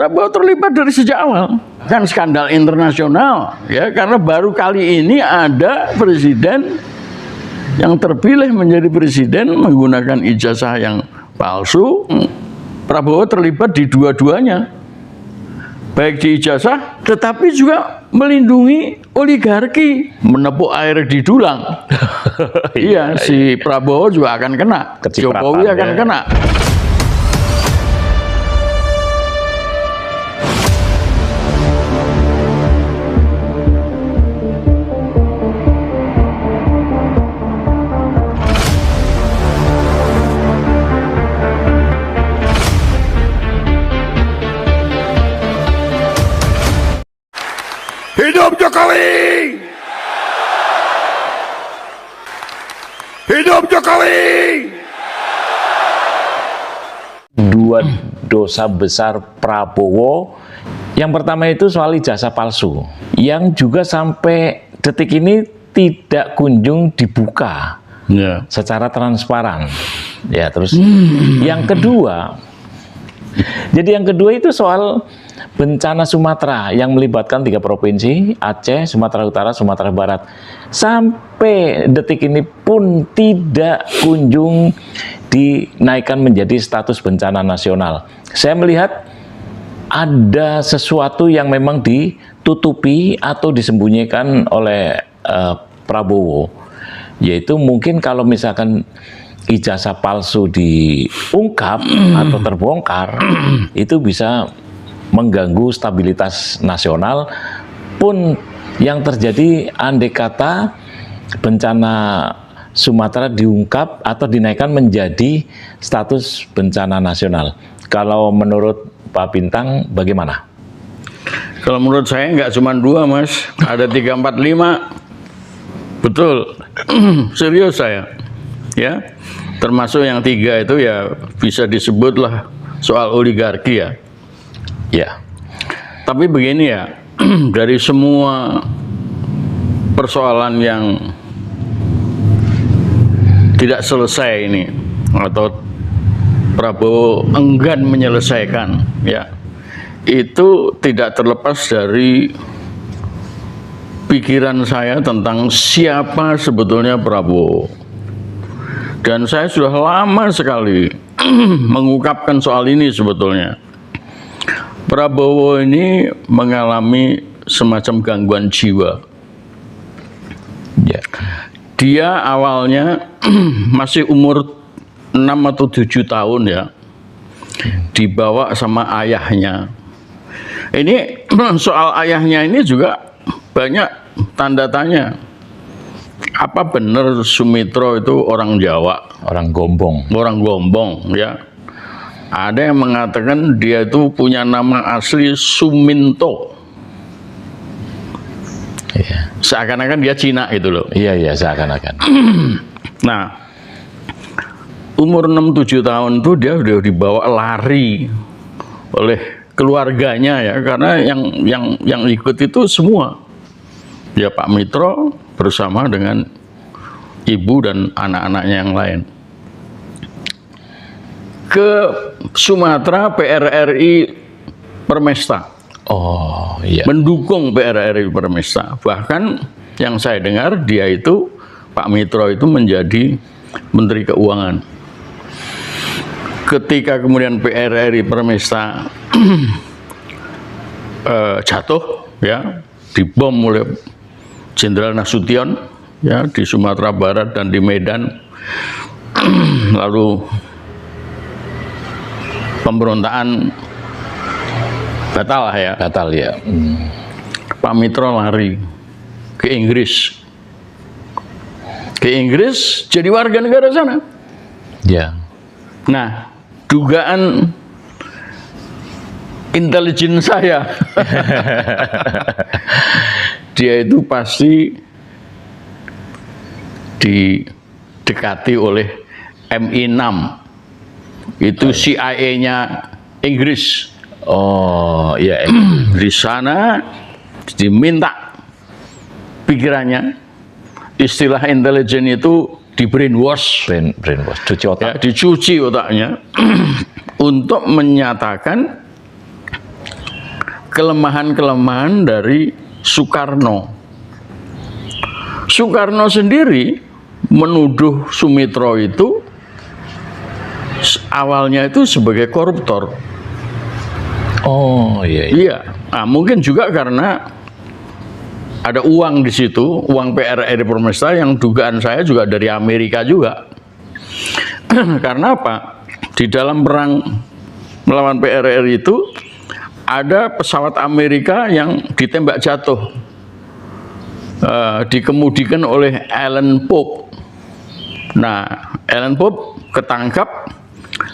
Prabowo terlibat dari sejak awal. Kan skandal internasional, ya, karena baru kali ini ada presiden yang terpilih menjadi presiden menggunakan ijazah yang palsu. Prabowo terlibat di dua-duanya, baik di ijazah, tetapi juga melindungi oligarki, menepuk air di dulang. Iya, si Prabowo juga akan kena, Jokowi akan kena. Hidup Jokowi! Hidup Jokowi! Dua dosa besar Prabowo. Yang pertama itu soal ijazah palsu, yang juga sampai detik ini tidak kunjung dibuka secara transparan. Ya, terus yang kedua, jadi yang kedua itu soal bencana Sumatera yang melibatkan 3 provinsi, Aceh, Sumatera Utara, Sumatera Barat. Sampai detik ini pun tidak kunjung dinaikkan menjadi status bencana nasional. Saya melihat ada sesuatu yang memang ditutupi atau disembunyikan oleh Prabowo. Yaitu mungkin kalau misalkan ijazah palsu diungkap atau terbongkar, itu bisa mengganggu stabilitas nasional. Pun yang terjadi andai kata bencana Sumatera diungkap atau dinaikkan menjadi status bencana nasional. Kalau menurut Pak Bintang bagaimana? Kalau menurut saya nggak cuma 2, Mas, ada 3, 4, 5. Betul, serius saya, ya. Termasuk yang 3 itu ya bisa disebutlah soal oligarki ya. Ya, tapi begini ya, dari semua persoalan yang tidak selesai ini, atau Prabowo enggan menyelesaikan, ya, itu tidak terlepas dari pikiran saya tentang siapa sebetulnya Prabowo. Dan saya sudah lama sekali mengungkapkan soal ini sebetulnya. Prabowo ini mengalami semacam gangguan jiwa. Ya. Dia awalnya masih umur 6 atau 7 tahun ya, dibawa sama ayahnya. Ini soal ayahnya ini juga banyak tanda tanya. Apa benar Sumitro itu orang Jawa? Orang Gombong. Orang Gombong ya. Ada yang mengatakan dia itu punya nama asli Suminto. Iya. Seakan-akan dia Cina itu loh. Iya, iya, seakan-akan. Nah, umur 6-7 tahun tuh dia udah dibawa lari oleh keluarganya ya, karena yang ikut itu semua. Ya Pak Mitro bersama dengan ibu dan anak-anaknya yang lain. Ke Sumatera PRRI Permesta. Oh iya. Mendukung PRRI Permesta. Bahkan yang saya dengar dia itu, Pak Mitro itu menjadi Menteri Keuangan. Ketika kemudian PRRI Permesta jatuh ya, dibom oleh Jenderal Nasution ya di Sumatera Barat dan di Medan. Lalu pemberontakan batal ya. Batal ya. Pak Mitro lari ke Inggris. Ke Inggris jadi warga negara sana. Ya. Nah, dugaan intelijen saya, dia itu pasti didekati oleh MI6. Itu CIA-nya Inggris. Oh iya. Di sana diminta pikirannya. Istilah intelijen itu di brainwash, cuci otak. Ya, dicuci otaknya untuk menyatakan kelemahan-kelemahan dari Soekarno. Soekarno sendiri menuduh Sumitro itu awalnya itu sebagai koruptor. Oh iya. Iya, nah, mungkin juga karena ada uang di situ, uang PRRI Permesta yang dugaan saya juga dari Amerika juga. Karena apa? Di dalam perang melawan PRRI itu ada pesawat Amerika yang ditembak jatuh, dikemudikan oleh Allen Pope. Nah, Allen Pope ketangkap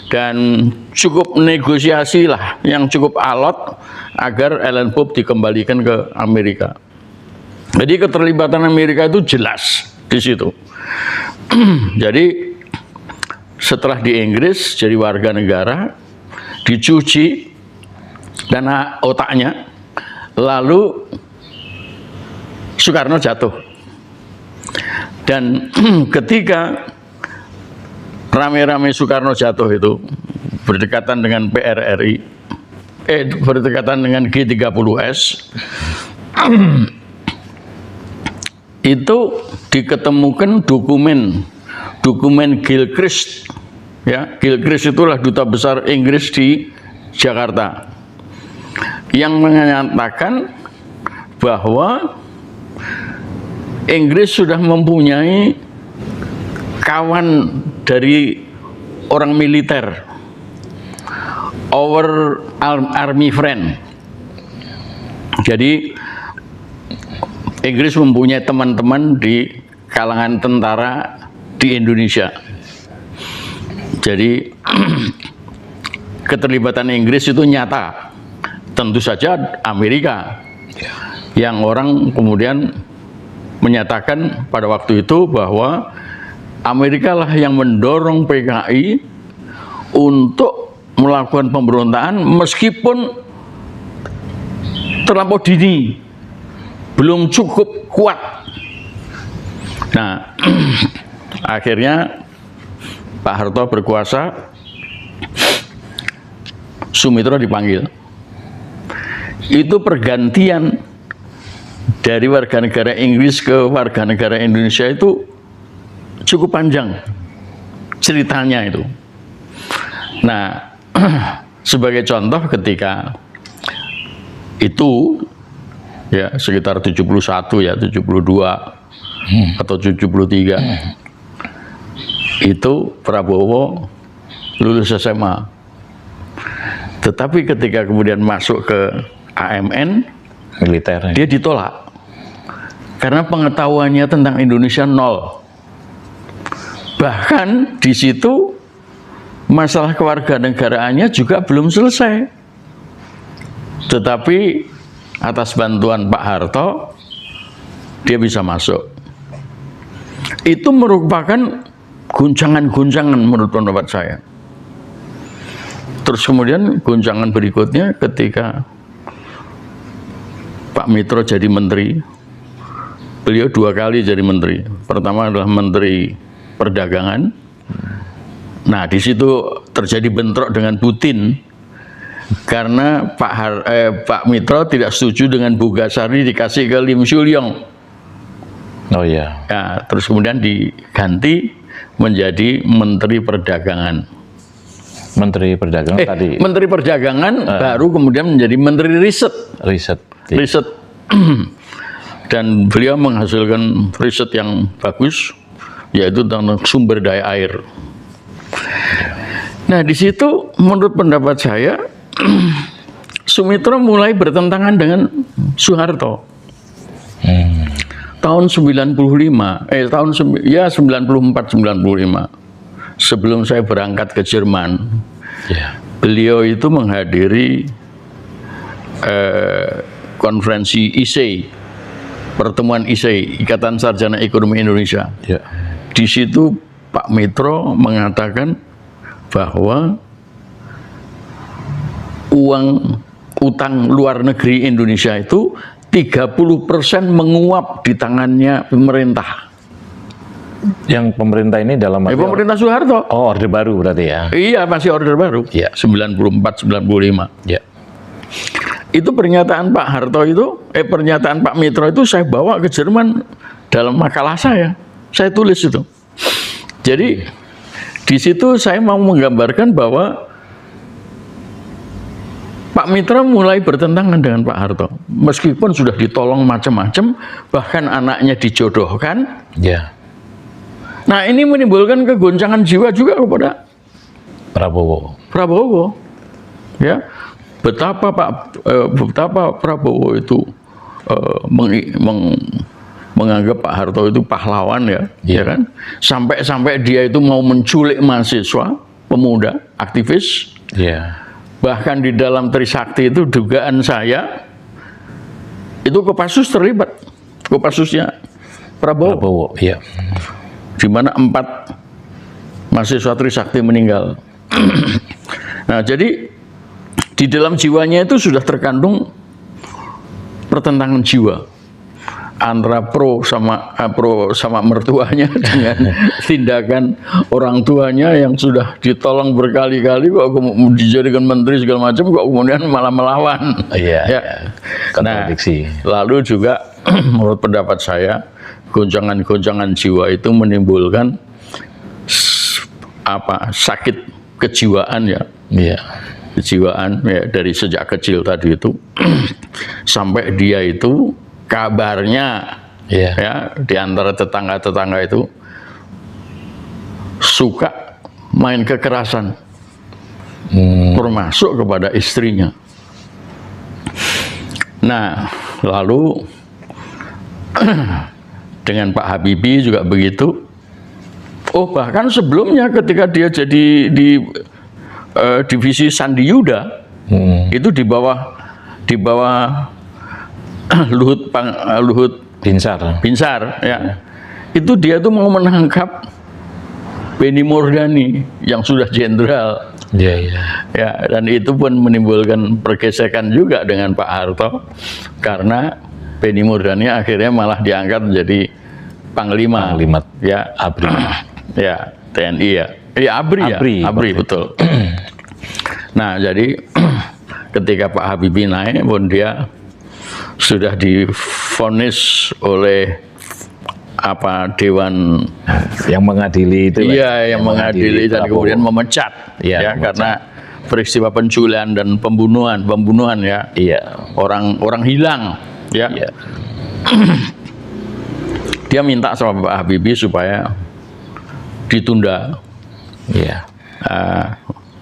dan cukup negosiasi lah, yang cukup alot agar Allen Pope dikembalikan ke Amerika. Jadi keterlibatan Amerika itu jelas di situ. Jadi setelah di Inggris jadi warga negara, dicuci dana otaknya, lalu Soekarno jatuh. Dan ketika rame-rame Soekarno jatuh itu berdekatan dengan PRRI, berdekatan dengan G30S, itu diketemukan dokumen Gilchrist, ya. Gilchrist itulah duta besar Inggris di Jakarta, yang menyatakan bahwa Inggris sudah mempunyai kawan dari orang militer, our army friend. Jadi Inggris mempunyai teman-teman di kalangan tentara di Indonesia. Jadi keterlibatan Inggris itu nyata. Tentu saja Amerika yang orang kemudian menyatakan pada waktu itu bahwa Amerika lah yang mendorong PKI untuk melakukan pemberontakan meskipun terlampau dini, belum cukup kuat. Nah, akhirnya Pak Harto berkuasa, Sumitro dipanggil. Itu pergantian dari warga negara Inggris ke warga negara Indonesia itu cukup panjang ceritanya itu. Nah, sebagai contoh ketika itu ya sekitar 71 ya, 72 atau 73 itu Prabowo lulus SMA. Tetapi ketika kemudian masuk ke AMN Militer. dia ditolak karena pengetahuannya tentang Indonesia nol. Bahkan di situ masalah kewarganegaraannya juga belum selesai. Tetapi atas bantuan Pak Harto dia bisa masuk. Itu merupakan guncangan-guncangan menurut pendapat saya. Terus kemudian guncangan berikutnya ketika Pak Mitro jadi menteri. Beliau 2 kali jadi menteri. Pertama adalah Menteri Perdagangan. Nah, di situ terjadi bentrok dengan Putin karena Pak Mitro tidak setuju dengan Bogasari dikasih ke Lim Sulyong. Oh iya. Ya, terus kemudian diganti menjadi Menteri Perdagangan. Menteri Perdagangan tadi. Menteri Perdagangan baru kemudian menjadi Menteri Riset. Riset. Dan beliau menghasilkan riset yang bagus, yaitu tentang sumber daya air. Nah, di situ menurut pendapat saya Sumitro mulai bertentangan dengan Soeharto. Tahun 94 95. Sebelum saya berangkat ke Jerman, beliau itu menghadiri konferensi ISEI, pertemuan ISEI, Ikatan Sarjana Ekonomi Indonesia. Di situ Pak Mitro mengatakan bahwa uang utang luar negeri Indonesia itu 30% menguap di tangannya pemerintah. Yang pemerintah ini dalam pemerintah Soeharto. Oh, Orde Baru berarti ya? Iya, masih Orde Baru. Ya. 94, 95. Ya. itu pernyataan Pak Harto itu, pernyataan Pak Mitro itu saya bawa ke Jerman dalam makalah saya tulis itu. Jadi di situ saya mau menggambarkan bahwa Pak Mitro mulai bertentangan dengan Pak Harto, meskipun sudah ditolong macam-macam, bahkan anaknya dijodohkan. Ya. Nah, ini menimbulkan kegoncangan jiwa juga kepada Prabowo. Ya, betapa Prabowo itu menganggap Pak Harto itu pahlawan ya kan? Sampai dia itu mau menculik mahasiswa, pemuda, aktivis. Ya. Bahkan di dalam Trisakti itu dugaan saya itu Kopassus terlibat, Kopassusnya Prabowo. Ya. Di mana 4 mahasiswa Trisakti meninggal. Nah, jadi di dalam jiwanya itu sudah terkandung pertentangan jiwa antara pro sama mertuanya dengan tindakan orang tuanya yang sudah ditolong berkali-kali kok dijadikan menteri segala macam, kok kemudian malah melawan. Iya. Ya. Kontradiksi. Nah, lalu juga menurut pendapat saya goncangan-goncangan jiwa itu menimbulkan sakit kejiwaan ya. Iya. Kejiwaan ya, dari sejak kecil tadi itu sampai dia itu kabarnya ya di antara tetangga-tetangga itu suka main kekerasan, termasuk kepada istrinya. Nah, lalu dengan Pak Habibie juga begitu. Oh, bahkan sebelumnya ketika dia jadi di divisi Sandi Yuda, itu di bawah Luhut Binsar ya. Itu dia tuh mau menangkap Benny Murdani yang sudah jenderal. Ya, dan itu pun menimbulkan pergesekan juga dengan Pak Harto karena Benny Murdani akhirnya malah diangkat menjadi Panglima ya, ABRI. Ya, TNI ya. ABRI betul. Nah, jadi ketika Pak Habibie naik pun dia sudah divonis oleh dewan yang mengadili itu. Iya, yang mengadili dan kemudian memecat ya karena peristiwa penculikan dan pembunuhan ya. Iya. Orang hilang ya. Iya. Dia minta sama Pak Habibie supaya ditunda. Iya.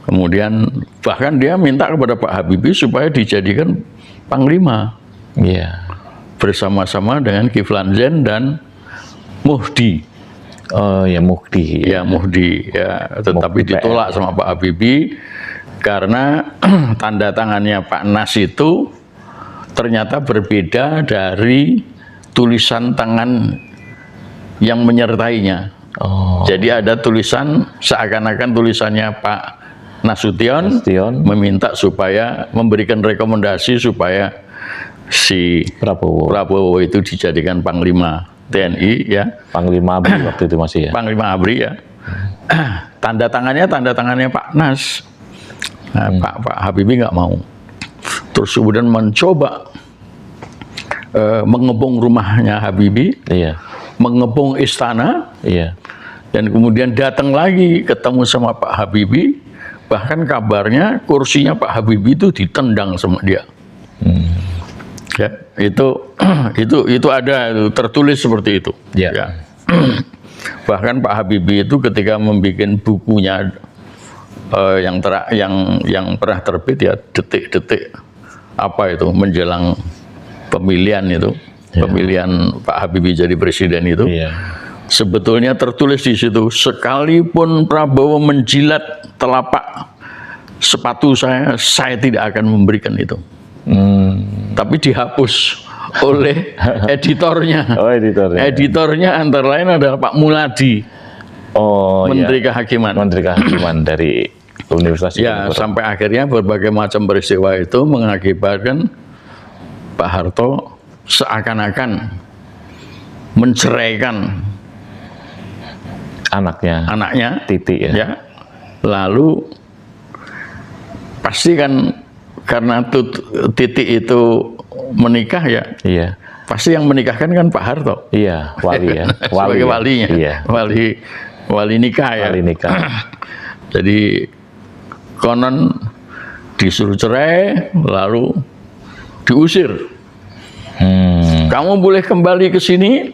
Kemudian bahkan dia minta kepada Pak Habibie supaya dijadikan Panglima. Iya. Bersama-sama dengan Kiflan Zain dan Muhdi. Oh ya, Muhdi. Ya, Muhdi ya, tetapi Muhdi ditolak sama Pak Habibie karena tanda tangannya Pak Nas itu ternyata berbeda dari tulisan tangan yang menyertainya. Oh. Jadi ada tulisan seakan-akan tulisannya Pak Nasution meminta supaya memberikan rekomendasi supaya si Prabowo itu dijadikan Panglima TNI ya. Panglima ABRI waktu itu masih ya. Panglima ABRI ya. Tanda tangannya Pak Nas. Nah, Pak Habibie nggak mau. Terus kemudian mencoba mengepung rumahnya Habibie. Iya. Mengepung istana. Iya. Dan kemudian datang lagi ketemu sama Pak Habibie, bahkan kabarnya kursinya Pak Habibie itu ditendang sama dia. Ya, itu ada tertulis seperti itu. Ya. Ya. Bahkan Pak Habibie itu ketika membuat bukunya yang pernah terbit ya, detik-detik menjelang pemilihan itu, pemilihan Pak Habibie jadi presiden itu. Iya. Sebetulnya tertulis di situ, sekalipun Prabowo menjilat telapak sepatu saya tidak akan memberikan itu. Tapi dihapus oleh editornya. Oh, editornya. Editornya antara lain adalah Pak Muladi. Oh, Menteri Kehakiman. Menteri Kehakiman dari Universitas. Ya, sampai akhirnya berbagai macam peristiwa itu mengakibatkan Pak Harto seakan-akan menceraikan anaknya Titi ya. Lalu pasti kan karena Titik itu menikah ya, Iya. pasti yang menikahkan kan Pak Harto. Iya, wali ya. Sebagai ya. walinya. Iya. Wali nikah ya. Wali nikah. Jadi konon disuruh cerai lalu diusir. Kamu boleh kembali ke sini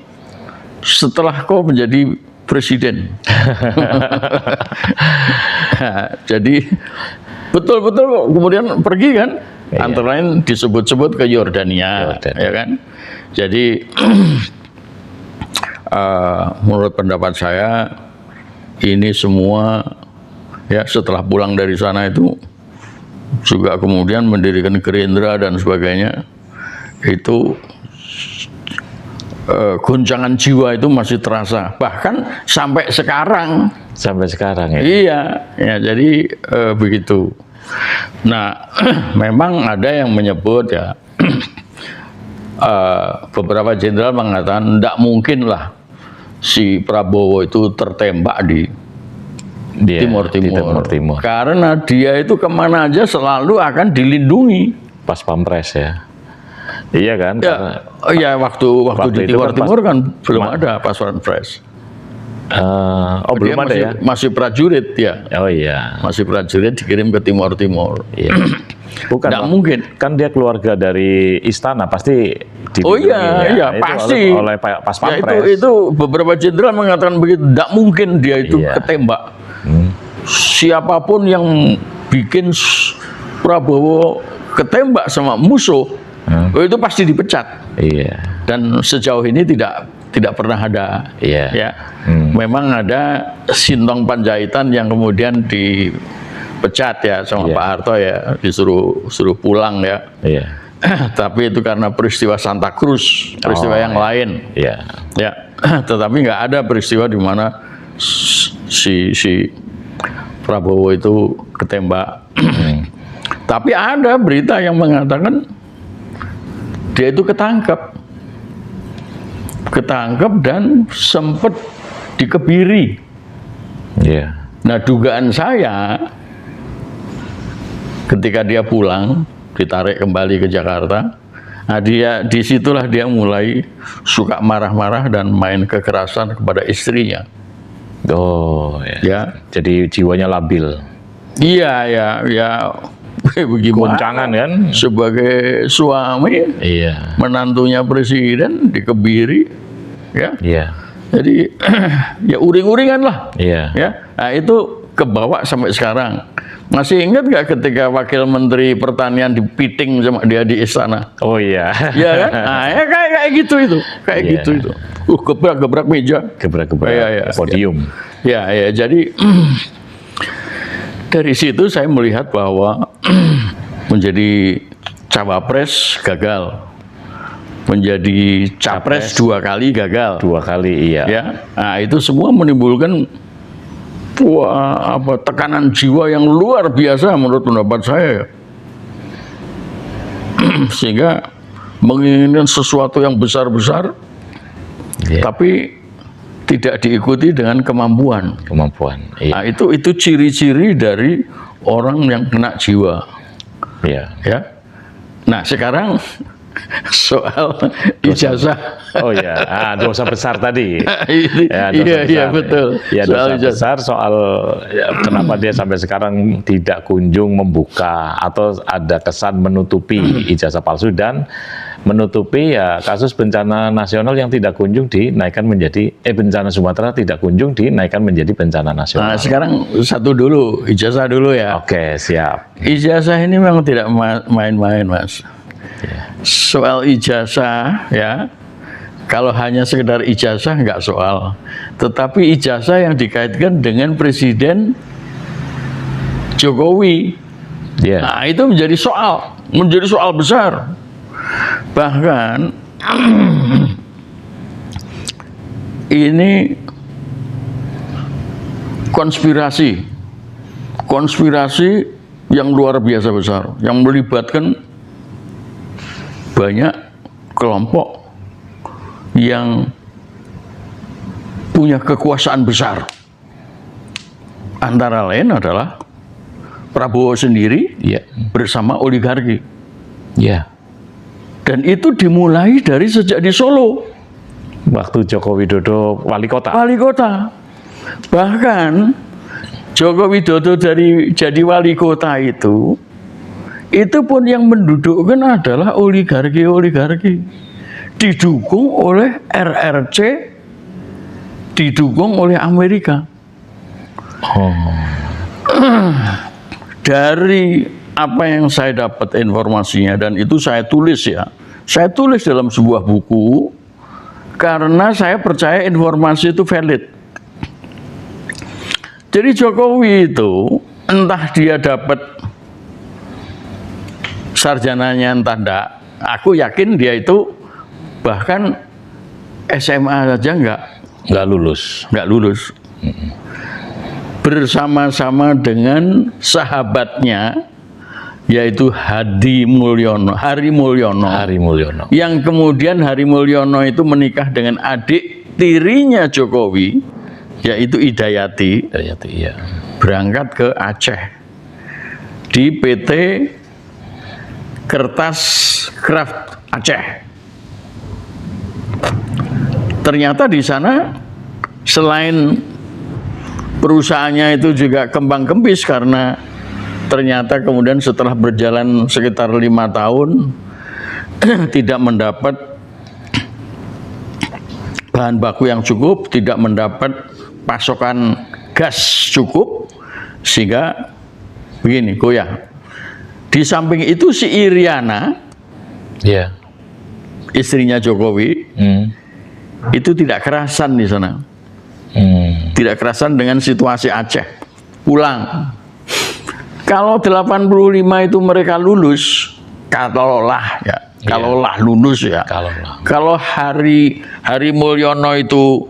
setelah kau menjadi presiden. Jadi betul-betul kemudian pergi kan. Iya. Antara lain disebut-sebut ke Yordania, ya kan. Jadi menurut pendapat saya ini semua ya setelah pulang dari sana itu juga kemudian mendirikan Gerindra dan sebagainya, itu goncangan jiwa itu masih terasa bahkan sampai sekarang. Sampai sekarang ya. Iya, ya jadi begitu. Nah, memang ada yang menyebut ya, beberapa jenderal mengatakan tidak mungkin lah si Prabowo itu tertembak di Timur Timur. Karena dia itu kemana aja selalu akan dilindungi. Pas Pampres ya. Iya kan? Ya, iya waktu di Timur Timur kan belum ada pas Pampres. Belum ada ya? Masih prajurit ya. Oh iya. Masih prajurit dikirim ke Timur Timur. Iya. Bukan. Tidak mungkin. Kan dia keluarga dari istana pasti. Oh iya, iya pasti. Oleh pas Pampres. Ya, itu beberapa jenderal mengatakan begitu. Tidak mungkin dia itu ketembak. Siapapun yang bikin Prabowo ketembak sama musuh, itu pasti dipecat. Iya. Dan sejauh ini tidak pernah ada. Iya. Ya. Memang ada Sintong Panjaitan yang kemudian dipecat ya sama Pak Harto ya, suruh pulang ya. Iya. Tapi itu karena peristiwa Santa Cruz, peristiwa yang lain. Iya. Ya. Tetapi nggak ada peristiwa di mana si Prabowo itu ketembak. Tapi ada berita yang mengatakan dia itu ketangkep dan sempat dikebiri. Yeah. Nah, dugaan saya ketika dia pulang, ditarik kembali ke Jakarta, nah disitulah dia mulai suka marah-marah dan main kekerasan kepada istrinya. Oh, ya. Jadi jiwanya labil. Iya, ya. Bagaimana? Goncangan kan? Sebagai suami, iya. Menantunya presiden dikebiri, ya. Iya. Jadi ya uring-uringan lah. Iya. Ya. Nah, itu kebawa sampai sekarang. Masih ingat nggak ketika Wakil Menteri Pertanian dipiting sama dia di istana? Oh iya. Iya kan? Nah, ya kayak gitu itu, gitu itu. Gebrak meja. Gebrak ya, podium. Ya. Jadi dari situ saya melihat bahwa menjadi cawapres gagal, menjadi capres 2 kali gagal. 2 kali, iya. Ya, nah itu semua menimbulkan tekanan jiwa yang luar biasa menurut pendapat saya. Sehingga menginginkan sesuatu yang besar-besar, tapi tidak diikuti dengan kemampuan. Iya. Nah, itu ciri-ciri dari orang yang kena jiwa. Iya. Ya. Nah, sekarang soal ijazah. Oh ya, dosa besar tadi. Iya, betul. Ya, dosa besar soal kenapa dia sampai sekarang tidak kunjung membuka atau ada kesan menutupi ijazah palsu dan menutupi ya kasus bencana nasional yang tidak kunjung dinaikkan menjadi bencana Sumatera tidak kunjung dinaikkan menjadi bencana nasional. Nah, sekarang satu dulu, ijazah dulu ya. Oke, siap. Ijazah ini memang tidak main-main, Mas. Soal ijazah ya, kalau hanya sekedar ijazah nggak soal, tetapi ijazah yang dikaitkan dengan Presiden Jokowi, nah itu menjadi soal besar. Bahkan ini konspirasi yang luar biasa besar, yang melibatkan banyak kelompok yang punya kekuasaan besar. Antara lain adalah Prabowo sendiri Iya. bersama oligarki. Iya. Dan itu dimulai dari sejak di Solo, Waktu Joko Widodo wali kota. wali kota. Bahkan Joko Widodo dari jadi wali kota itu pun yang mendudukkan adalah oligarki-oligarki. Didukung oleh RRC, didukung oleh Amerika. Oh. Dari apa yang saya dapat informasinya, dan itu saya tulis ya. Saya tulis dalam sebuah buku karena saya percaya informasi itu valid. Jadi Jokowi itu entah dia dapat sarjananya entah enggak, aku yakin dia itu bahkan SMA saja Nggak lulus. nggak lulus. Bersama-sama dengan sahabatnya yaitu Hari Mulyono, yang kemudian Hari Mulyono itu menikah dengan adik tirinya Jokowi, yaitu Idayati, Iya. berangkat ke Aceh di PT Kertas Kraft Aceh. Ternyata di sana selain perusahaannya itu juga kembang-kempis karena ternyata kemudian setelah berjalan sekitar 5 tahun tidak mendapat bahan baku yang cukup, tidak mendapat pasokan gas cukup, sehingga begini goyah. Di samping itu si Iriana, Iya. istrinya Jokowi, itu tidak kerasan di sana. Tidak kerasan dengan situasi Aceh. Pulang. Kalau 85 itu mereka lulus, kalaulah lulus ya. Kalau Hari Mulyono itu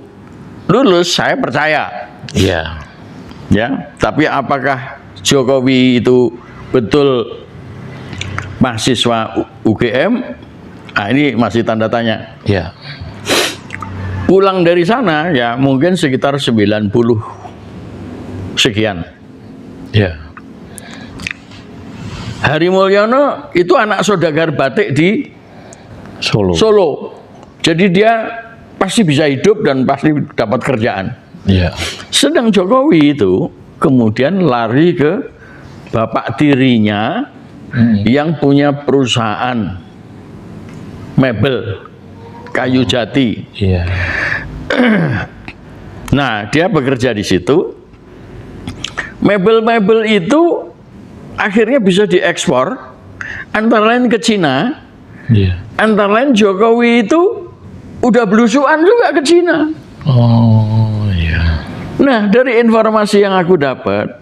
lulus, saya percaya. Iya. Ya, tapi apakah Jokowi itu betul mahasiswa UGM? Nah, ini masih tanda tanya. Iya. Pulang dari sana ya mungkin sekitar 90 sekian. Iya. Hari Mulyono itu anak saudagar batik di Solo. Jadi dia pasti bisa hidup dan pasti dapat kerjaan. Iya. Sedang Jokowi itu kemudian lari ke bapak tirinya yang punya perusahaan mebel kayu jati. Iya. Nah, dia bekerja di situ. Mebel-mebel itu akhirnya bisa diekspor, antara lain ke Cina, Iya. antara lain Jokowi itu udah belusuan juga ke Cina. Oh, iya. Nah, dari informasi yang aku dapat,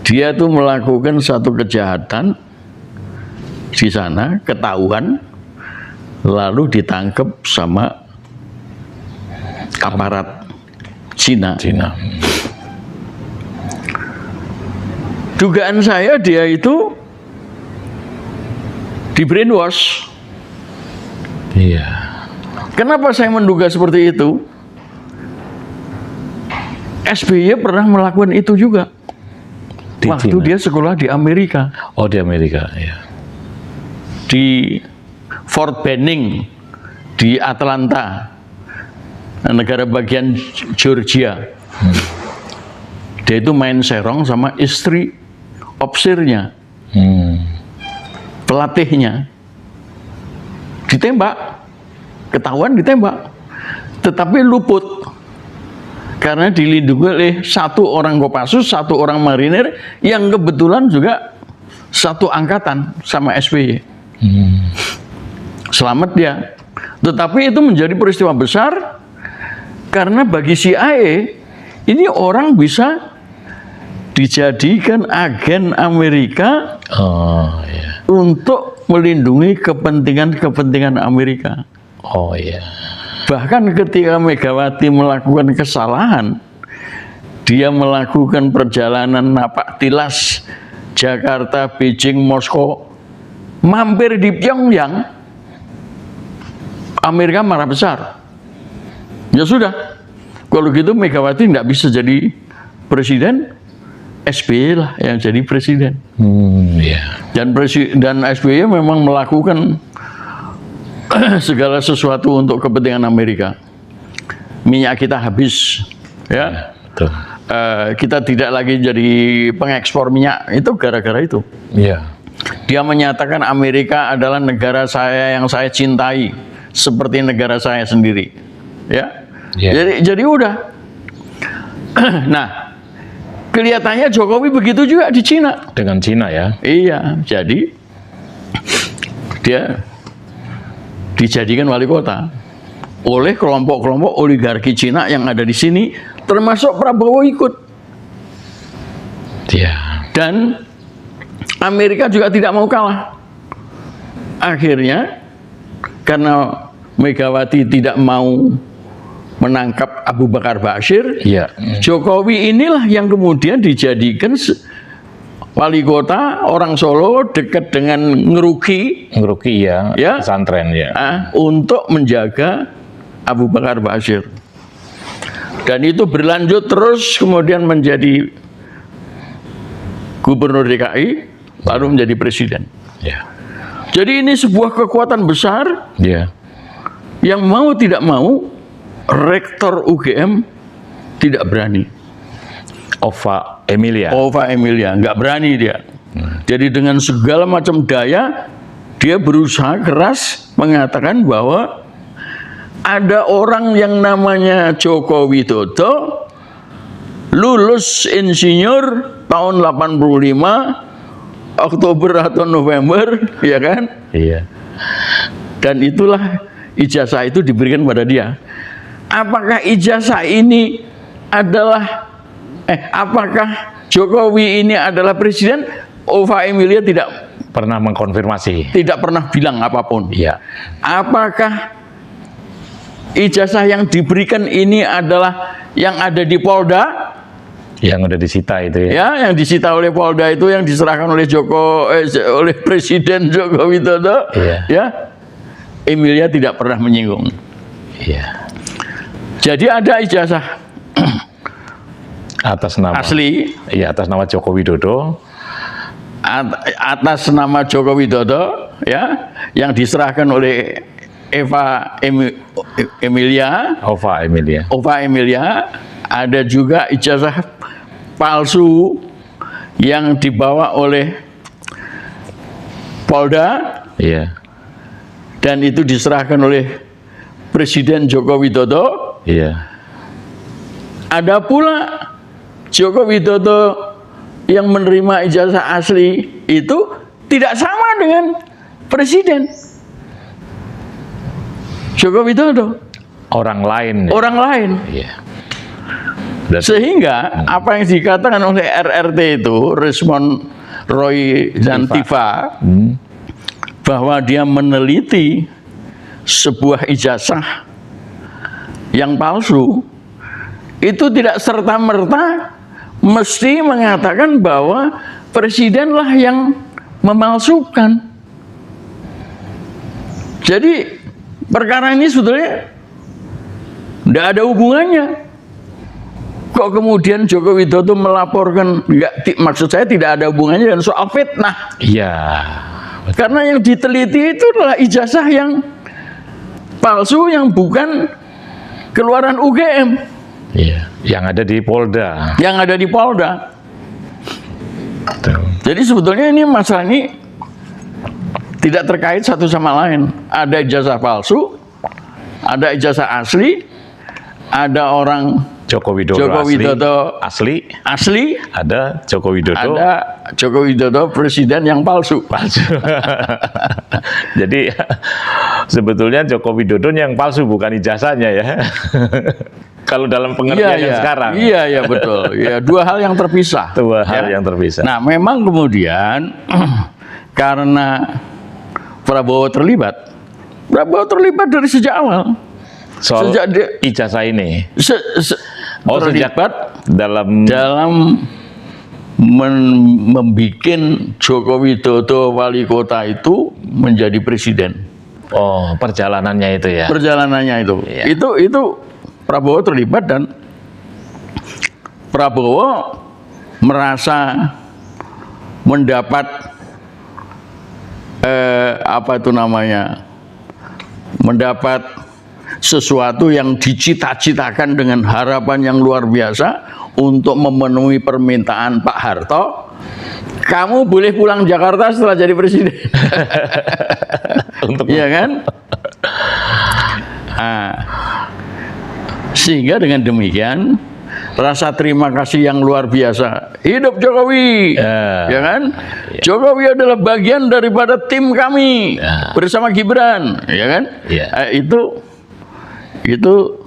dia tuh melakukan satu kejahatan di sana, ketahuan, lalu ditangkap sama aparat Cina. Dugaan saya dia itu di brainwash. Iya. Kenapa saya menduga seperti itu? SBY pernah melakukan itu juga. Di Waktu Cina. dia sekolah di Amerika. Oh, di Amerika, ya. Di Fort Benning, di Atlanta, negara bagian Georgia. Dia itu main serong sama istri opsirnya, pelatihnya. Ditembak, ketahuan ditembak. Tetapi luput. Karena dilindungi oleh satu orang Kopassus, satu orang marinir, yang kebetulan juga satu angkatan sama SBY. Selamat dia. Tetapi itu menjadi peristiwa besar karena bagi CIA ini orang bisa dijadikan agen Amerika untuk melindungi kepentingan Amerika. Oh iya. Bahkan ketika Megawati melakukan kesalahan, dia melakukan perjalanan napak tilas Jakarta, Beijing, Moskow, mampir di Pyongyang, Amerika marah besar. Ya sudah, kalau gitu Megawati tidak bisa jadi presiden, SBY lah yang jadi presiden. Iya. Dan SBY memang melakukan segala sesuatu untuk kepentingan Amerika. Minyak kita habis, ya. Betul. Kita tidak lagi jadi pengekspor minyak, itu gara-gara itu. Iya. Dia menyatakan Amerika adalah negara saya yang saya cintai seperti negara saya sendiri, ya. Yeah. Jadi udah. Nah, kelihatannya Jokowi begitu juga di Cina. Dengan Cina ya. Iya, jadi dia dijadikan wali kota oleh kelompok-kelompok oligarki Cina yang ada di sini, termasuk Prabowo ikut. Iya. Dan Amerika juga tidak mau kalah. Akhirnya, karena Megawati tidak mau menangkap Abu Bakar Bashir, Iya. Jokowi inilah yang kemudian dijadikan wali kota orang Solo dekat dengan Ngeruki, ya. Pesantren ya. untuk menjaga Abu Bakar Bashir. Dan itu berlanjut terus kemudian menjadi gubernur DKI, lalu menjadi presiden. Ya. Jadi ini sebuah kekuatan besar Iya. yang mau tidak mau rektor UGM tidak berani. Ova Emilia. Nggak berani dia. Jadi dengan segala macam daya dia berusaha keras mengatakan bahwa ada orang yang namanya Joko Widodo lulus insinyur tahun 85 Oktober atau November, ya kan? Iya. Dan itulah ijazah itu diberikan pada dia. Apakah ijazah ini adalah apakah Jokowi ini adalah presiden? Ova Emilia tidak Pernah mengkonfirmasi. tidak pernah bilang apapun. Iya. Apakah ijazah yang diberikan ini adalah yang ada di Polda? Yang udah disita itu ya. Ya, yang disita oleh Polda itu yang diserahkan oleh oleh Presiden Joko Widodo. Iya. Ya, Emilia tidak pernah menyinggung. Iya. Jadi ada ijazah Atas nama asli, Iya, atas nama Joko Widodo. atas nama Joko Widodo, ya, yang diserahkan oleh Emilia. Ova Emilia. Ada juga ijazah palsu yang dibawa oleh Polda. Iya. Dan itu diserahkan oleh Presiden Joko Widodo. Iya. Ada pula Joko Widodo yang menerima ijazah asli itu tidak sama dengan Presiden Joko Widodo. Orang lain. Orang lain. Iya. Sehingga apa yang dikatakan oleh RRT itu, Resmond Roy Zantiva, bahwa dia meneliti sebuah ijazah yang palsu, itu tidak serta-merta mesti mengatakan bahwa presidenlah yang memalsukan. Jadi perkara ini sebetulnya tidak ada hubungannya. Kok kemudian Joko Widodo melaporkan? Maksud saya tidak ada hubungannya dengan soal fitnah. Iya. Karena yang diteliti itu adalah ijazah yang palsu yang bukan keluaran UGM. Iya. Yang ada di Polda. Yang ada di Polda. Betul. Jadi sebetulnya ini masalah ini tidak terkait satu sama lain. Ada ijazah palsu, ada ijazah asli, ada orang Joko Widodo asli, ada Joko Widodo presiden yang palsu. Jadi sebetulnya Joko Widodo yang palsu, bukan ijazahnya ya. Kalau dalam pengertian yang sekarang. Iya, betul. Ya, dua hal yang terpisah. Dua hal yang terpisah. Nah, memang kemudian karena Prabowo terlibat dari sejak awal. Soal ijazah ini. Terlibat dalam membuat Joko Widodo wali kota itu menjadi presiden. Oh, perjalanannya itu ya. Perjalanannya itu. Iya. Itu Prabowo terlibat dan Prabowo merasa mendapat mendapat sesuatu yang dicita-citakan dengan harapan yang luar biasa untuk memenuhi permintaan Pak Harto, kamu boleh pulang Jakarta setelah jadi presiden. Iya kan? Nah, sehingga dengan demikian rasa terima kasih yang luar biasa. Hidup Jokowi, ya kan? Jokowi adalah bagian daripada tim kami bersama Gibran, ya kan? Itu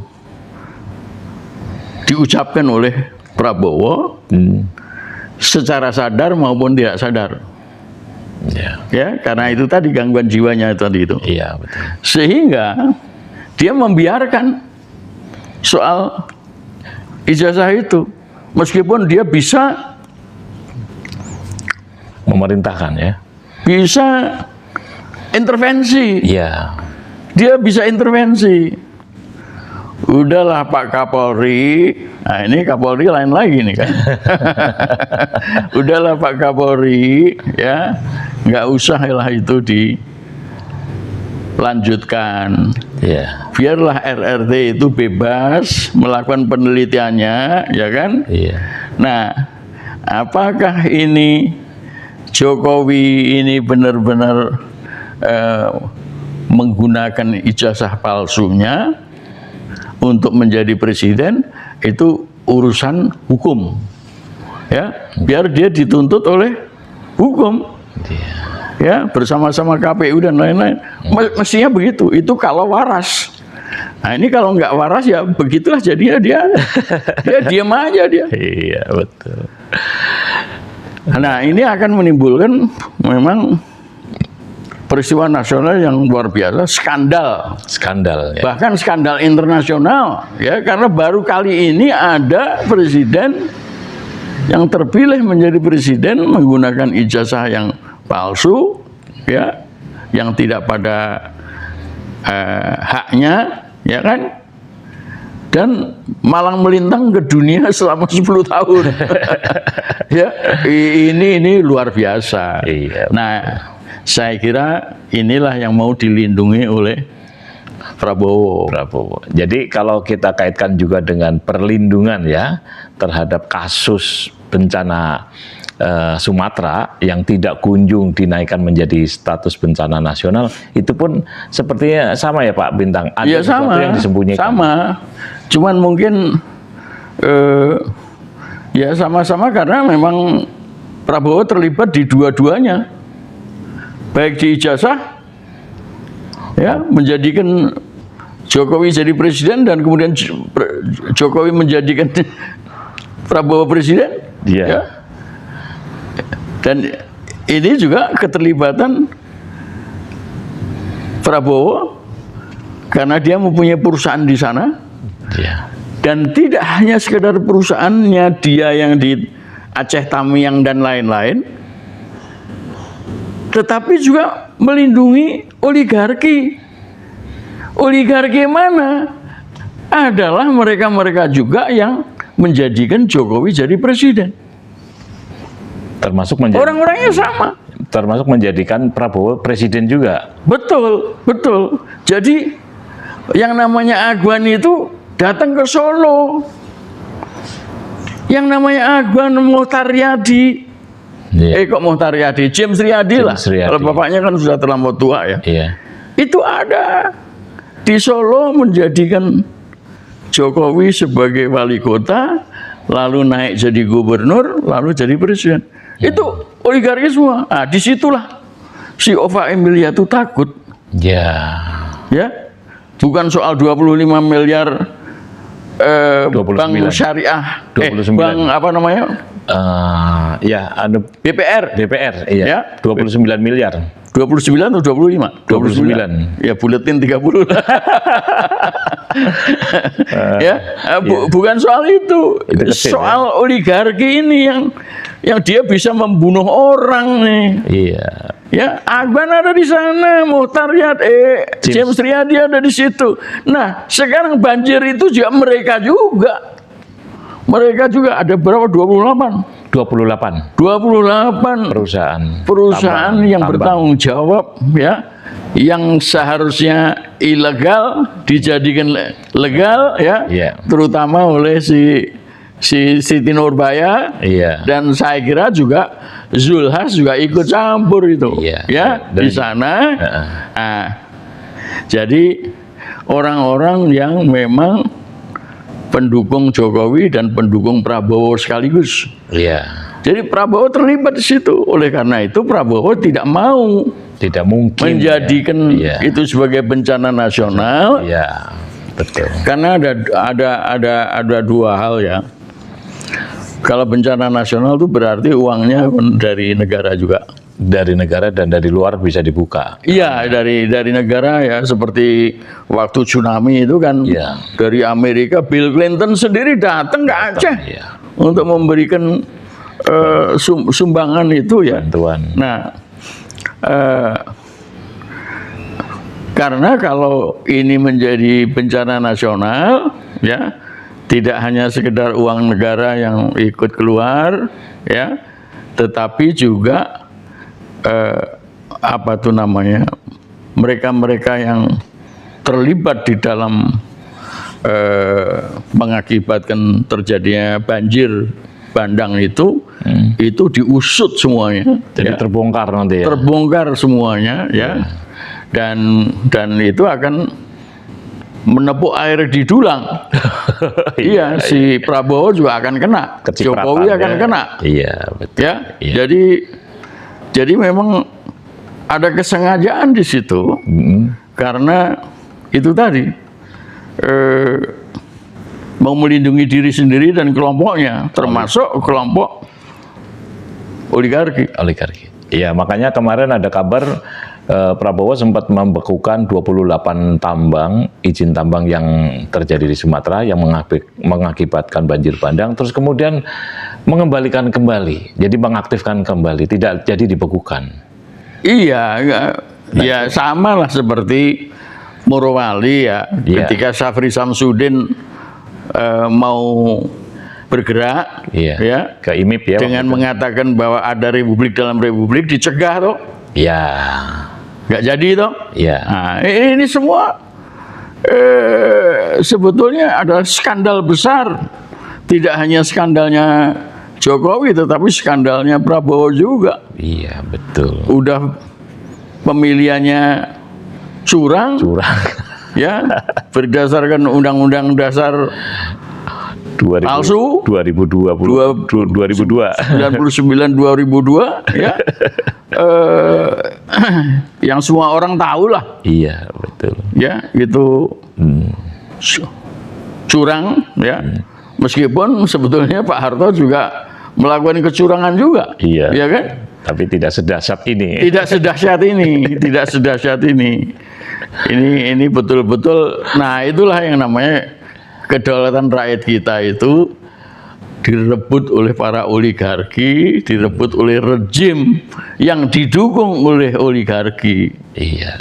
diucapkan oleh Prabowo secara sadar maupun tidak sadar. Ya, karena itu tadi gangguan jiwanya tadi itu. Iya, betul. Sehingga dia membiarkan soal ijazah itu, meskipun dia bisa memerintahkan, ya, bisa intervensi. Iya. Dia bisa intervensi. Udahlah Pak Kapolri, nah ini Kapolri lain lagi nih kan. Udahlah Pak Kapolri, ya, nggak usah lah itu dilanjutkan. Iya. Biarlah RRT itu bebas melakukan penelitiannya, ya kan? Iya. Nah, apakah ini Jokowi ini benar-benar menggunakan ijazah palsunya untuk menjadi presiden, itu urusan hukum, ya, biar dia dituntut oleh hukum, ya, bersama-sama KPU dan lain-lain. Mestinya begitu. Itu kalau waras. Nah ini kalau nggak waras ya begitulah jadinya dia diam aja dia. Iya, betul. Nah ini akan menimbulkan memang peristiwa nasional yang luar biasa, skandal, ya. Bahkan skandal internasional, ya, karena baru kali ini ada presiden yang terpilih menjadi presiden menggunakan ijazah yang palsu, ya, yang tidak pada haknya, ya kan, dan malang melintang ke dunia selama 10 tahun. Ya, ini luar biasa. Iya. Nah, saya kira inilah yang mau dilindungi oleh Prabowo. Jadi kalau kita kaitkan juga dengan perlindungan, ya, terhadap kasus bencana Sumatera yang tidak kunjung dinaikkan menjadi status bencana nasional, itu pun sepertinya sama ya Pak Bintang, ada ya, sesuatu yang disembunyikan. Sama, cuman mungkin ya sama-sama karena memang Prabowo terlibat di dua-duanya. Baik di ijazah, ya, menjadikan Jokowi jadi presiden dan kemudian Jokowi menjadikan Prabowo presiden, ya. Dan ini juga keterlibatan Prabowo karena dia mempunyai perusahaan di sana, dan tidak hanya sekedar perusahaannya dia yang di Aceh Tamiang dan lain-lain, tetapi juga melindungi oligarki. Oligarki mana? Adalah mereka-mereka juga yang menjadikan Jokowi jadi presiden. Termasuk menjadi orang-orangnya sama. Termasuk menjadikan Prabowo presiden juga. Betul, betul. Jadi yang namanya Agwan itu datang ke Solo. Yang namanya Agwan Mohtar Riyadi. Kok Mohtar Riyadi? James Riyadi lah. Kalau bapaknya kan sudah terlampau tua, ya. Iya. Itu ada di Solo menjadikan Jokowi sebagai wali kota, lalu naik jadi gubernur, lalu jadi presiden. Itu oligarki semua. Nah, disitulah si Ova Emilia itu takut. Ya. Ya. Bukan soal 25 miliar 29. bank syariah, 29. bank apa namanya? Ya, ada BPR, iya. Ya. 29 miliar. 29 atau 25? 29. Ya, buletin 30. Ya, bukan soal itu. Soal oligarki ini yang dia bisa membunuh orang nih. Iya. Ya, Agban ada di sana, Mohtar Riyadi, James Riyadi ada di situ. Nah, sekarang banjir itu juga mereka juga. Mereka juga ada berapa? 28. 28 28 perusahaan yang tambang. bertanggung jawab, ya, yang seharusnya ilegal dijadikan legal, ya, Iya. terutama oleh si Siti Nurbaya, Iya. dan saya kira juga Zulhas juga ikut campur itu, Iya. ya, Dan- di sana. Heeh. Nah, jadi orang-orang yang memang pendukung Jokowi dan pendukung Prabowo sekaligus. Iya. Jadi Prabowo terlibat di situ. Oleh karena itu Prabowo tidak mau Tidak mungkin menjadikan ya. Iya. itu sebagai bencana nasional, Iya, betul. karena ada dua hal, ya. Kalau bencana nasional itu berarti uangnya dari negara juga. Dari negara dan dari luar bisa dibuka. Iya, dari negara, ya, seperti waktu tsunami itu kan, Iya. dari Amerika Bill Clinton sendiri datang ke Aceh Iya. untuk memberikan sumbangan itu, ya. Bantuan. Nah, karena kalau ini menjadi bencana nasional, ya, tidak hanya sekedar uang negara yang ikut keluar, ya, tetapi juga apa tuh namanya, mereka-mereka yang terlibat di dalam mengakibatkan terjadinya banjir bandang itu diusut semuanya. Jadi ya. terbongkar nanti ya. Terbongkar semuanya, ya, dan itu akan menepuk air di dulang. Iya, si Prabowo juga akan kena, Kecipratan, Jokowi akan ya. kena, Iya, betul. ya. Iya. Jadi memang ada kesengajaan di situ, karena itu tadi mau melindungi diri sendiri dan kelompoknya, termasuk kelompok oligarki. Oligarki. Iya, makanya kemarin ada kabar Prabowo sempat membekukan 28 tambang, izin tambang yang terjadi di Sumatera yang mengakibatkan banjir bandang, terus kemudian mengembalikan kembali, jadi mengaktifkan kembali, tidak jadi dibekukan. Iya, ya sama lah seperti Morowali, ya, Iya. ketika Syafri Samsudin mau bergerak, Iya. ya, Ke IMIP ya. dengan mengatakan bahwa ada republik dalam republik, dicegah toh, Iya. nggak jadi toh. Iya. Nah, ini semua sebetulnya adalah skandal besar, tidak hanya skandalnya Jokowi, tetapi skandalnya Prabowo juga. Iya, betul. Udah pemilihannya curang, ya, berdasarkan Undang-Undang Dasar 2002. 2002. 99/2002, ya, yang semua orang tahu lah, Iya, betul. ya, itu curang, ya, meskipun sebetulnya Pak Harto juga melakukan kecurangan juga, Iya. ya kan? Tapi tidak sedahsyat ini. Tidak sedahsyat ini, tidak sedahsyat ini. Ini betul-betul. Nah, itulah yang namanya kedaulatan rakyat kita itu direbut oleh para oligarki, direbut oleh rejim yang didukung oleh oligarki. Iya.